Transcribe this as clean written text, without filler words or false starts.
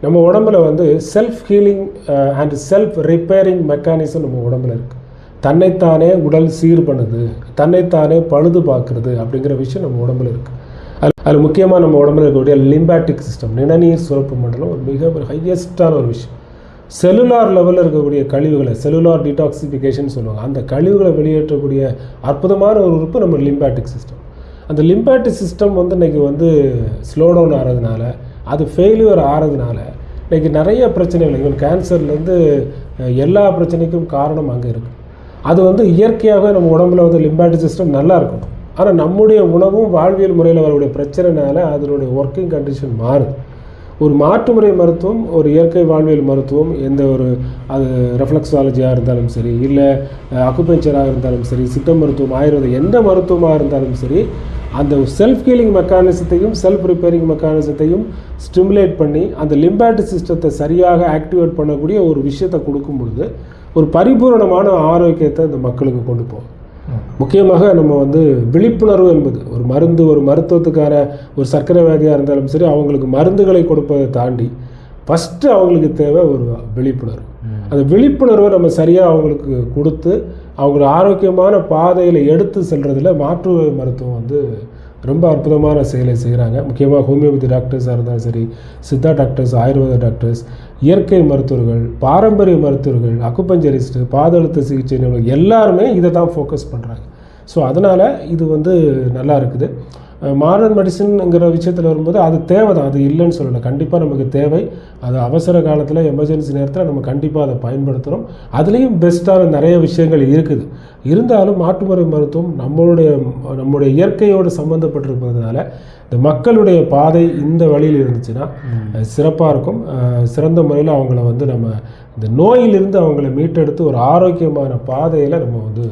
நம்ம உடம்புல வந்து self healing and self repairing mechanism நம்ம உடம்புல இருக்குது. தன்னைத்தானே உடல் சீர் பண்ணுது, தன்னைத்தானே பழுது பார்க்குறது அப்படிங்கிற விஷயம் நம்ம உடம்புல இருக்குது. அதில் முக்கியமாக நம்ம உடம்புல இருக்கக்கூடிய லிம்பாட்டிக் சிஸ்டம், நிணநீர் சுரப்பு மண்டலம் ஒரு மிக ஹையஸ்டான ஒரு விஷயம். செல்லுலார் லெவலில் இருக்கக்கூடிய கழிவுகளை, செல்லுலார் டீடாக்சிஃபிகேஷன் சொல்லுவாங்க, அந்த கழிவுகளை வெளியேற்றக்கூடிய அற்புதமான ஒரு உறுப்பு நம்ம லிம்பாட்டிக் சிஸ்டம். அந்த லிம்பாட்டிக் சிஸ்டம் வந்து இன்றைக்கி வந்து ஸ்லோ டவுன் ஆகிறதுனால, அது ஃபெயிலியர் ஆகிறதுனால இன்றைக்கி நிறைய பிரச்சனைகள், ஈவன் கேன்சர்லேருந்து எல்லா பிரச்சனைக்கும் காரணம் அங்கே இருக்குது. அது வந்து இயற்கையாகவே நம்ம உடம்புல வந்து லிம்பாட்டிக் சிஸ்டம் நல்லா இருக்கணும். ஆனால் நம்முடைய உணவும் வாழ்வியல் முறையில் வரக்கூடிய பிரச்சனைனால அதனுடைய ஒர்க்கிங் கண்டிஷன் மாறுது. ஒரு மாற்று முறை மருத்துவம், ஒரு இயற்கை வாழ்வியல் மருத்துவம், எந்த ஒரு அது ரெஃப்ளெக்ஸாலஜியாக இருந்தாலும் சரி, இல்லை அக்குபஞ்சராக இருந்தாலும் சரி, சித்த மருத்துவம், ஆயுர்வேதம், எந்த மருத்துவமாக இருந்தாலும் சரி, அந்த செல்ஃப் ஹீலிங் மெக்கானிசத்தையும் செல்ஃப் ரிப்பேரிங் மெக்கானிசத்தையும் ஸ்டிமுலேட் பண்ணி அந்த லிம்பாட்டிக் சிஸ்டத்தை சரியாக ஆக்டிவேட் பண்ணக்கூடிய ஒரு விஷயத்தை கொடுக்கும் பொழுது ஒரு பரிபூரணமான ஆரோக்கியத்தை இந்த மக்களுக்கு கொண்டு போகும். முக்கியமாக நம்ம வந்து விழிப்புணர்வு என்பது ஒரு மருந்து, ஒரு மருத்துவத்துக்கான ஒரு சர்க்கரை வியாதியாக இருந்தாலும் சரி, அவங்களுக்கு மருந்துகளை கொடுப்பதை தாண்டி ஃபஸ்ட்டு அவங்களுக்கு தேவை ஒரு விழிப்புணர்வு. அந்த விழிப்புணர்வை நம்ம சரியாக அவங்களுக்கு கொடுத்து அவங்கள ஆரோக்கியமான பாதையில் எடுத்து செல்றதில் மாற்று மருத்துவம் வந்து ரொம்ப அற்புதமான செயலை செய்கிறாங்க. முக்கியமாக ஹோமியோபதி டாக்டர்ஸாக இருந்தாலும் சரி, சித்தா டாக்டர்ஸ், ஆயுர்வேத டாக்டர்ஸ், இயற்கை மருத்துவர்கள், பாரம்பரிய மருத்துவர்கள், அக்குபஞ்சரிஸ்ட்டு, பாதழுத்த சிகிச்சை நிபுணர்கள் எல்லாருமே இதை தான் ஃபோக்கஸ் பண்ணுறாங்க. ஸோ அதனால் இது வந்து நல்லா இருக்குது. மாடர்ன் மெடிசன்ங்கிற விஷயத்தில் வரும்போது அது தேவை தான், அது இல்லைன்னு சொல்லலை, கண்டிப்பாக நமக்கு தேவை. அது அவசர காலத்தில், எமர்ஜென்சி நேரத்தில் நம்ம கண்டிப்பாக அதை பயன்படுத்துகிறோம். அதுலேயும் பெஸ்ட்டான நிறைய விஷயங்கள் இருக்குது. இருந்தாலும் மாற்றுமுறை மருத்துவம் நம்மளுடைய இயற்கையோடு சம்மந்தப்பட்டிருப்பதுனால இந்த மக்களுடைய பாதை இந்த வழியில் இருந்துச்சுன்னா சிறப்பாக இருக்கும். சிறந்த முறையில் அவங்கள வந்து நம்ம இந்த நோயிலிருந்து அவங்கள மீட்டெடுத்து ஒரு ஆரோக்கியமான பாதையில் நம்ம வந்து